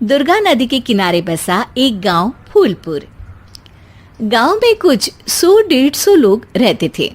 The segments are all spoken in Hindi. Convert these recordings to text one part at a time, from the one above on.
दुर्गा नदी के किनारे बसा एक गांव फूलपुर। गांव में कुछ 100-150 लोग रहते थे।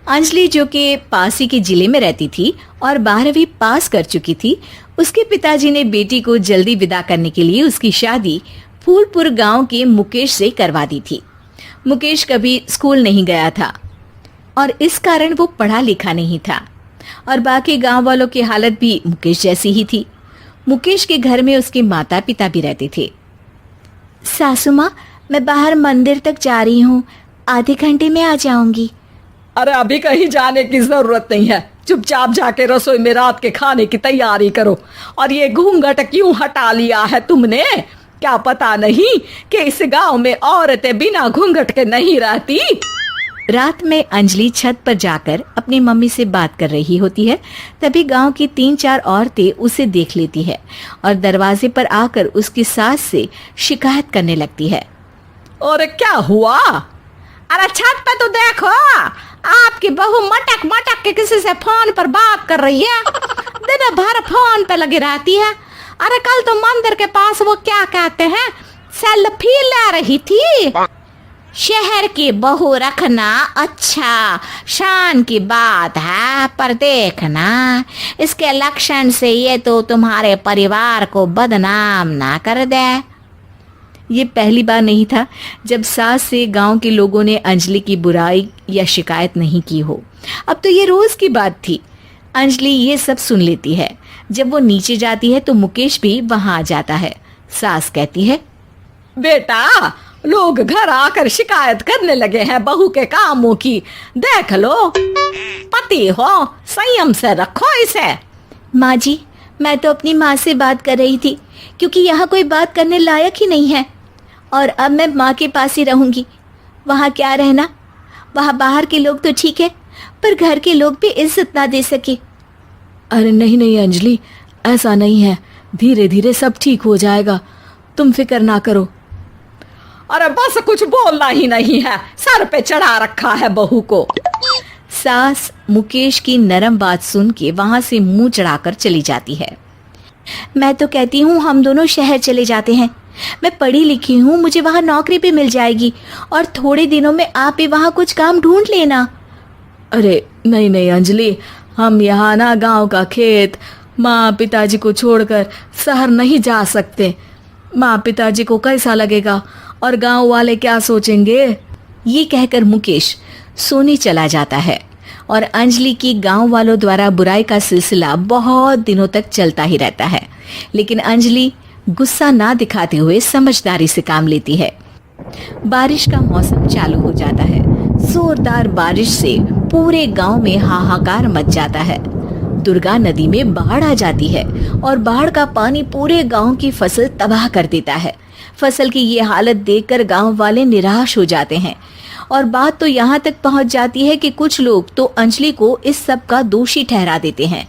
अंजलि, जो कि पास ही के जिले में रहती थी और 12वीं पास कर चुकी थी, उसके पिताजी ने बेटी को जल्दी विदा करने के लिए उसकी शादी फूलपुर गांव के मुकेश से करवा दी थी। मुकेश कभी स्कूल नहीं गया था और इस कारण वो पढ़ा लिखा नहीं था और बाकी गांव वालों की हालत भी मुकेश जैसी ही थी। मुकेश के घर में उसके माता पिता भी रहते थे। सासू माँ, मैं बाहर मंदिर तक जा रही हूँ, आधे घंटे में आ जाऊंगी। अरे अभी कहीं जाने की जरूरत नहीं है, चुपचाप जाके रसोई में रात के खाने की तैयारी करो। और ये घूंघट क्यों हटा लिया है तुमने? क्या पता नहीं कि इस गांव में औरतें बिना घूंघट के नहीं रहती? रात में अंजलि छत पर जाकर अपनी मम्मी से बात कर रही होती है। तभी गांव की 3-4 औरतें उसे देख लेती है और दरवाजे पर आकर उसकी सास से शिकायत करने लगती है। और क्या हुआ? अरे छत पे तो देखो, आपकी बहू मटक मटक के किसी से फोन पर बात कर रही है, दिन भर फोन पे लगी रहती है। अरे कल तो मंदिर के पास वो क्या कहते हैं, सेल्फी ले रही थी। शहर की बहू रखना अच्छा शान की बात है, पर देखना इसके लक्षण से ये तो तुम्हारे परिवार को बदनाम ना कर दे। ये पहली बार नहीं था जब सास से गांव के लोगों ने अंजलि की बुराई या शिकायत नहीं की हो। अब तो ये रोज की बात थी। अंजलि ये सब सुन लेती है। जब वो नीचे जाती है तो मुकेश भी वहां आ जाता है। सास कहती है, बेटा, लोग घर आकर शिकायत करने लगे हैं बहू के कामों की, देख लो। पति हो, संयम से रखो इसे। माँ जी, मैं तो अपनी माँ से बात कर रही थी क्योंकि यहाँ कोई बात करने लायक ही नहीं है और अब मैं माँ के पास ही रहूंगी। वहाँ क्या रहना, वहाँ बाहर के लोग तो ठीक है पर घर के लोग भी इज्जत ना दे सके। अरे नहीं नहीं अंजलि, ऐसा नहीं है, धीरे धीरे सब ठीक हो जाएगा, तुम फिक्र ना करो। अरे बस कुछ बोलना ही नहीं है, सर पे चढ़ा रखा है बहू को। सास मुकेश की नरम बात सुन के वहां से मुंह चढ़ाकर चली जाती है। मैं तो कहती हूँ हम दोनों शहर चले जाते हैं। मैं पढ़ी लिखी हूँ, मुझे वहाँ नौकरी भी मिल जाएगी और थोड़े दिनों में आप भी वहाँ कुछ काम ढूंढ लेना। अरे नहीं नहीं अंजलि, हम यहाँ ना गांव का खेत, माँ पिताजी को छोड़कर शहर नहीं जा सकते। माँ पिताजी को कैसा लगेगा और गांव वाले क्या सोचेंगे? ये कहकर मुकेश सोने चला जाता है और अंजलि की गांव वालों द्वारा बुराई का सिलसिला बहुत दिनों तक चलता ही रहता है। लेकिन अंजलि गुस्सा ना दिखाते हुए समझदारी से काम लेती है। बारिश का मौसम चालू हो जाता है। जोरदार बारिश से पूरे गांव में हाहाकार मच जाता है। दुर्गा नदी में बाढ़ आ जाती है और बाढ़ का पानी पूरे गांव की फसल तबाह कर देता है। फसल की ये हालत देखकर गांव वाले निराश हो जाते हैं और बात तो यहाँ तक पहुँच जाती है कि कुछ लोग तो अंजलि को इस सब का दोषी ठहरा देते हैं।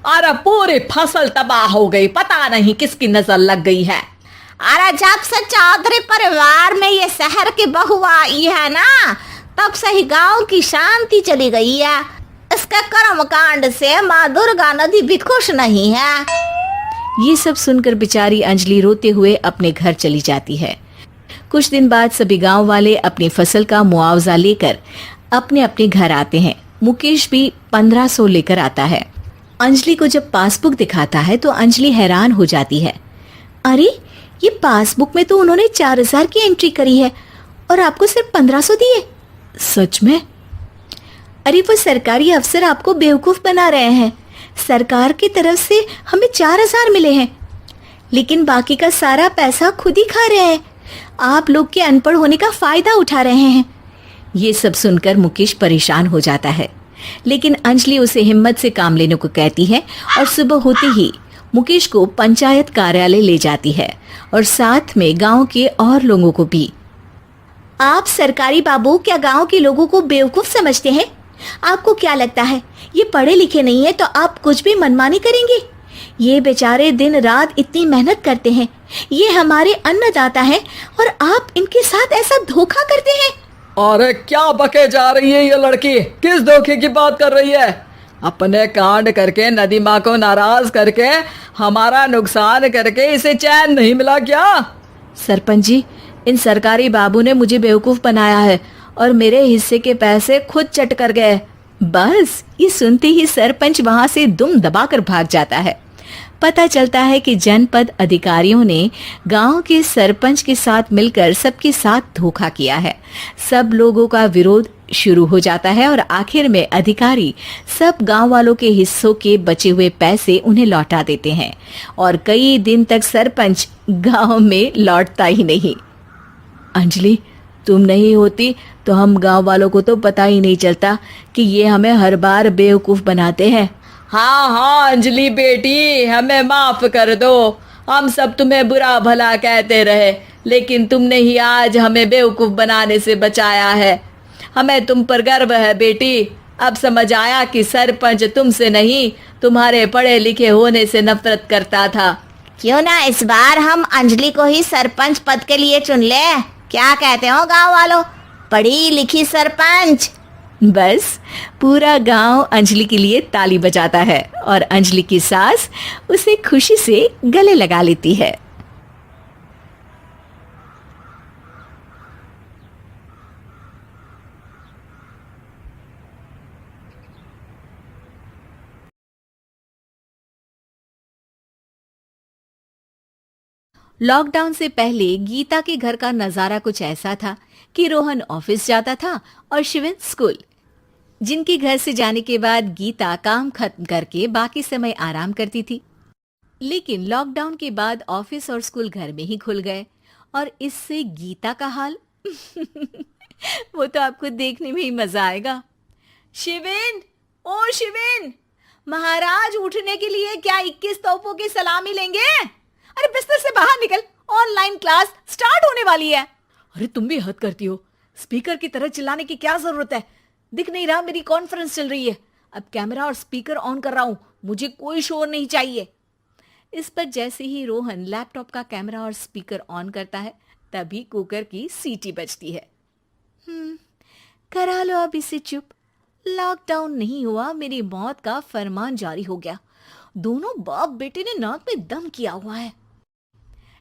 अरे पूरी फसल तबाह हो गई, पता नहीं किसकी नजर लग गई है। अरे जब से चौधरी परिवार में ये शहर की बहू आई है ना, तब से ही गांव की शांति चली गई है। इसके कर्म कांड से माँ दुर्गा नदी भी खुश नहीं है। ये सब सुनकर बेचारी अंजलि रोते हुए अपने घर चली जाती है। कुछ दिन बाद सभी गांव वाले अपनी फसल का मुआवजा लेकर अपने अपने घर आते हैं। मुकेश भी 1500 लेकर आता है। अंजलि को जब पासबुक दिखाता है तो अंजलि हैरान हो जाती है। अरे, ये पासबुक में तो उन्होंने 4000 की एंट्री करी है और आपको सिर्फ 1500 दिए। सच में? अरे वो सरकारी अफसर आपको बेवकूफ बना रहे हैं। सरकार की तरफ से हमें 4000 मिले हैं लेकिन बाकी का सारा पैसा खुद ही खा रहे हैं। आप लोग के अनपढ़ होने का फायदा उठा रहे हैं। ये सब सुनकर मुकेश परेशान हो जाता है लेकिन अंजलि उसे हिम्मत से काम लेने को कहती है और सुबह होते ही मुकेश को पंचायत कार्यालय ले जाती है और साथ में गांव के और लोगों को भी। आप सरकारी बाबू क्या गांव के लोगों को बेवकूफ समझते हैं? आपको क्या लगता है ये पढ़े लिखे नहीं है तो आप कुछ भी मनमानी करेंगे? ये बेचारे दिन रात इतनी मेहनत करते हैं, ये हमारे अन्नदाता हैं और आप इनके साथ ऐसा धोखा करते हैं। अरे क्या बके जा रही है ये लड़की, किस धोखे की बात कर रही है? अपने कांड करके नदी माँ को नाराज करके हमारा नुकसान करके इसे चैन नहीं मिला क्या? सरपंच जी, इन सरकारी बाबू ने मुझे बेवकूफ बनाया है और मेरे हिस्से के पैसे खुद चट कर गए। बस ये सुनते ही सरपंच वहां से दुम दबाकर भाग जाता है। पता चलता है कि जनपद अधिकारियों ने गांव के सरपंच के साथ मिलकर सबके साथ धोखा किया है। सब लोगों का विरोध शुरू हो जाता है और आखिर में अधिकारी सब गांव वालों के हिस्सों के बचे हुए पैसे उन्हें लौटा देते हैं और कई दिन तक सरपंच गांव में लौटता ही नहीं। अंजलि, तुम नहीं होती तो हम गांव वालों को तो पता ही नहीं चलता कि ये हमें हर बार बेवकूफ बनाते हैं। हाँ हाँ अंजलि बेटी, हमें माफ कर दो। हम सब तुम्हें बुरा भला कहते रहे, लेकिन तुमने ही आज हमें बेवकूफ बनाने से बचाया है। हमें तुम पर गर्व है बेटी। अब समझ आया कि सरपंच तुमसे नहीं, तुम्हारे पढ़े लिखे होने से नफरत करता था। क्यों ना इस बार हम अंजलि को ही सरपंच पद के लिए चुन ले। क्या कहते हो गांव वालों? पढ़ी लिखी सरपंच। बस पूरा गांव अंजलि के लिए ताली बजाता है और अंजलि की सास उसे खुशी से गले लगा लेती है। लॉकडाउन से पहले गीता के घर का नजारा कुछ ऐसा था कि रोहन ऑफिस जाता था और शिवन स्कूल। जिनके घर से जाने के बाद गीता काम खत्म करके बाकी समय आराम करती थी। लेकिन लॉकडाउन के बाद ऑफिस और स्कूल घर में ही खुल गए और इससे गीता का हाल वो तो आपको देखने में ही मजा आएगा। शिविन, ओ शिविन, महाराज उठने के लिए क्या 21 तोपों की सलामी लेंगे? अरे बिस्तर से बाहर निकल, ऑनलाइन क्लास स्टार्ट होने वाली है। अरे तुम भी हद करती हो, स्पीकर की तरह चिल्लाने की क्या जरूरत है? दिख नहीं रहा मेरी कॉन्फ्रेंस चल रही है। अब कैमरा और स्पीकर ऑन कर रहा हूं, मुझे कोई शोर नहीं चाहिए। इस पर जैसे ही रोहन लैपटॉप का कैमरा और स्पीकर ऑन करता है तभी कुकर की सीटी बजती है। करा लो अब इसे चुप। लॉकडाउन नहीं हुआ, मेरी मौत का फरमान जारी हो गया। दोनों बाप बेटे ने नाक में दम किया हुआ है।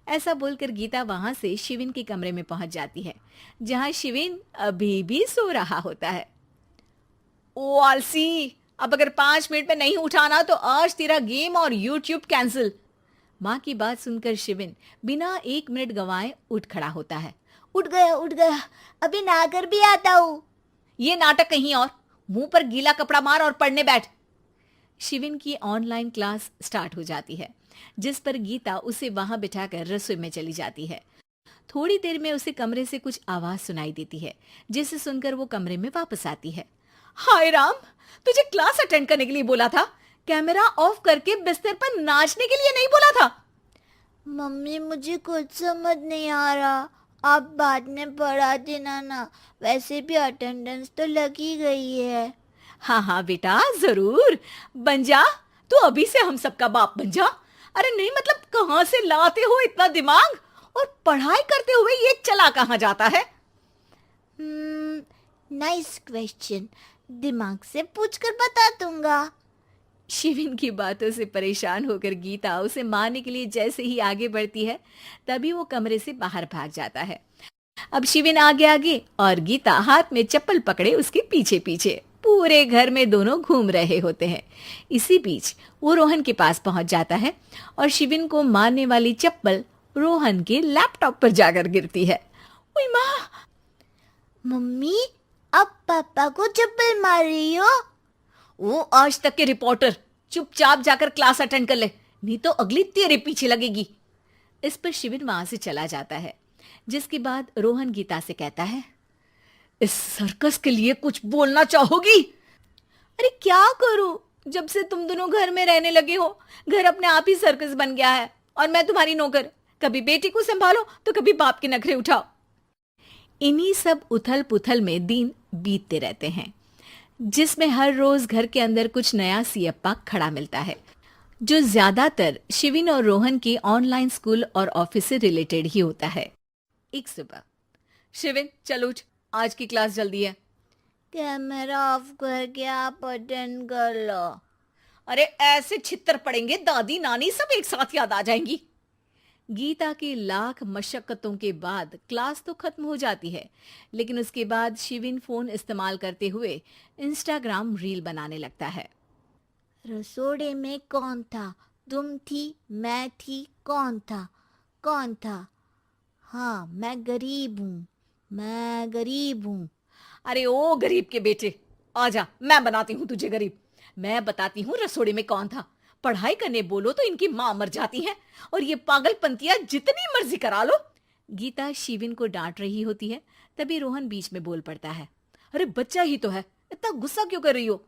ऐसा बोलकर गीता वहां से शिविन के कमरे में पहुंच जाती है, जहां शिविन अभी भी सो रहा होता है। ओ आलसी, अब अगर 5 मिनट में नहीं उठाना तो आज तेरा गेम और यूट्यूब कैंसिल। माँ की बात सुनकर शिविन बिना 1 मिनट गंवाए उठ खड़ा होता है। उठ गया, अभी नहाकर भी आता हूँ। ये नाटक कहीं और, मुंह पर गीला कपड़ा मार और पढ़ने बैठ। शिविन की ऑनलाइन क्लास स्टार्ट हो जाती है, जिस पर गीता उसे वहां बिठाकर रसोई में चली जाती है। थोड़ी देर में उसे कमरे से कुछ आवाज सुनाई देती है, जिसे सुनकर वो कमरे में वापस आती है। हाय राम, तुझे क्लास अटेंड करने के लिए बोला था, कैमरा ऑफ करके बिस्तर पर नाचने के लिए नहीं बोला था। मम्मी मुझे कुछ समझ नहीं आ रहा, आप बाद में पढ़ा देना ना, वैसे भी अटेंडेंस तो लगी गई है। हाँ हाँ बेटा, जरूर बन जा, तू अभी से हम सबका बाप बन जा। अरे नहीं मतलब कहाँ से लाते हो इतना दिमाग, और पढ़ाई करते हुए ये चला कहाँ जाता है? नाइस क्वेश्चन, दिमाग से पूछकर बता दूंगा। शिविन की बातों से परेशान होकर गीता उसे मारने के लिए जैसे ही आगे बढ़ती है तभी वो कमरे से बाहर भाग जाता है। अब शिविन आगे आगे और गीता हाथ में चप्पल पकड़े उसके पीछे पीछे पूरे घर में दोनों घूम रहे होते हैं। इसी बीच वो रोहन के पास पहुंच जाता है और शिविन को मारने वाली चप्पल रोहन के लैपटॉप पर जाकर गिरती है। ओए माँ! मम्मी, अब पापा को चप्पल मार रही हो? वो आज तक के रिपोर्टर, चुपचाप जाकर क्लास अटेंड कर ले, नहीं तो अगली तेरे पीछे लगेगी। इस पर शिविन वहां से चला जाता है, जिसके बाद रोहन गीता से कहता है, इस सर्कस के लिए कुछ बोलना चाहोगी? अरे क्या करूं, जब से तुम दोनों घर में रहने लगे हो घर अपने आप ही सर्कस बन गया है और मैं तुम्हारी नौकर। कभी बेटी को संभालो तो कभी बाप के नखरे उठाओ। इन्हीं सब उथल पुथल में दिन बीतते रहते हैं, जिसमें हर रोज घर के अंदर कुछ नया सियप्पा खड़ा मिलता है, जो ज्यादातर शिविन और रोहन के ऑनलाइन स्कूल और ऑफिस से रिलेटेड ही होता है। एक सुबह, शिविन चल उठ, आज की क्लास जल्दी है। कैमरा ऑफ करके आप अटेंड कर लो। अरे ऐसे छितर पड़ेंगे, दादी नानी सब एक साथ याद आ जाएंगी। गीता की लाख मशक्कतों के बाद क्लास तो खत्म हो जाती है, लेकिन उसके बाद शिविन फोन इस्तेमाल करते हुए इंस्टाग्राम रील बनाने लगता है। रसोड़े में कौन था? तुम थी, मैं थी, कौन था? कौन था? हाँ, मैं गरीब हूँ, मैं गरीब हूँ। अरे ओ गरीब के बेटे, आजा, मैं बनाती हूँ तुझे गरीब। मैं बताती हूँ रसोड़े में कौन था। पढ़ाई करने बोलो तो इनकी माँ मर जाती है, और ये पागलपंतियां जितनी मर्जी करा लो। गीता शिविन को डांट रही होती है, तभी रोहन बीच में बोल पड़ता है। अरे बच्चा ही तो है, इतना गुस्सा क्यों कर रही हो?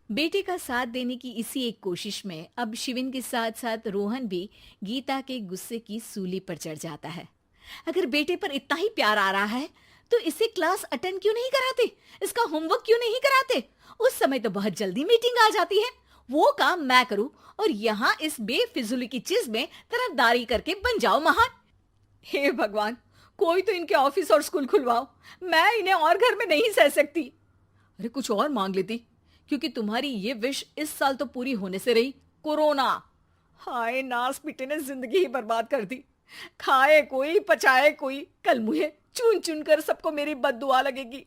बेटे का साथ देने की इसी एक कोशिश में अब शिविन के साथ साथ रोहन भी गीता के गुस्से की सूली पर चढ़ जाता है। अगर बेटे पर इतना ही प्यार आ रहा है तो इसे क्लास अटेंड क्यों नहीं कराते? इसका होमवर्क क्यों नहीं कराते? उस समय तो बहुत जल्दी मीटिंग आ जाती है। वो काम मैं करूं और यहाँ इस बेफिजुली की चीज में तरफदारी करके बन जाओ महान। हे भगवान, कोई तो इनके ऑफिस और स्कूल खुलवाओ, मैं इन्हें और घर में नहीं सह सकती। अरे कुछ और मांग लेती, क्योंकि तुम्हारी ये विश इस साल तो पूरी होने से रही, कोरोना। हाय, नास पीटे ने जिंदगी ही बर्बाद कर दी। खाए कोई पचाए कोई, कल मुझे चुन चुन कर सबको मेरी बद्दुआ लगेगी।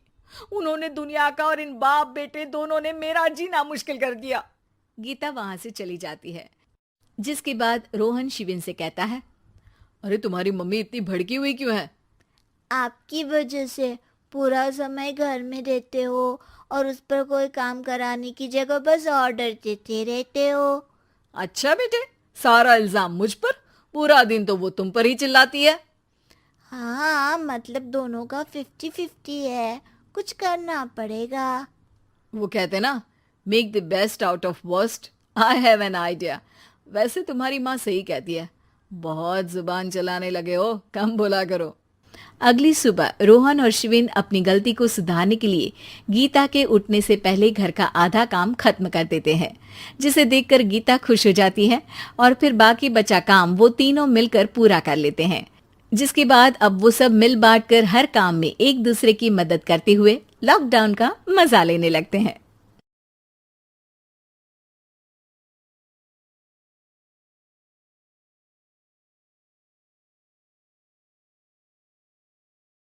उन्होंने दुनिया का और इन बाप बेटे दोनों ने मेरा जीना मुश्किल कर दिया। गीता वहां से चली जाती है, जिसके बाद रोहन शिविन से कहता है, अरे तुम्हारी मम्मी इतनी भड़की हुई क्यों है? आपकी वजह से पूरा समय घर में रहते हो और उस पर कोई काम कराने की जगह बस ऑर्डर देते रहते हो। अच्छा बेटे, सारा इल्जाम मुझ पर? पूरा दिन तो वो तुम पर ही चिल्लाती है। हाँ, मतलब दोनों का 50-50 है, कुछ करना पड़ेगा। वो कहते ना, make the best out of worst. I have an idea. वैसे तुम्हारी माँ सही कहती है, बहुत जुबान चलाने लगे हो, कम बोला करो। अगली सुबह रोहन और शिविन अपनी गलती को सुधारने के लिए गीता के उठने से पहले घर का आधा काम खत्म कर देते हैं, जिसे देखकर गीता खुश हो जाती है और फिर बाकी बचा काम वो तीनों मिलकर पूरा कर लेते हैं। जिसके बाद अब वो सब मिल बांट कर हर काम में एक दूसरे की मदद करते हुए लॉकडाउन का मजा लेने लगते हैं।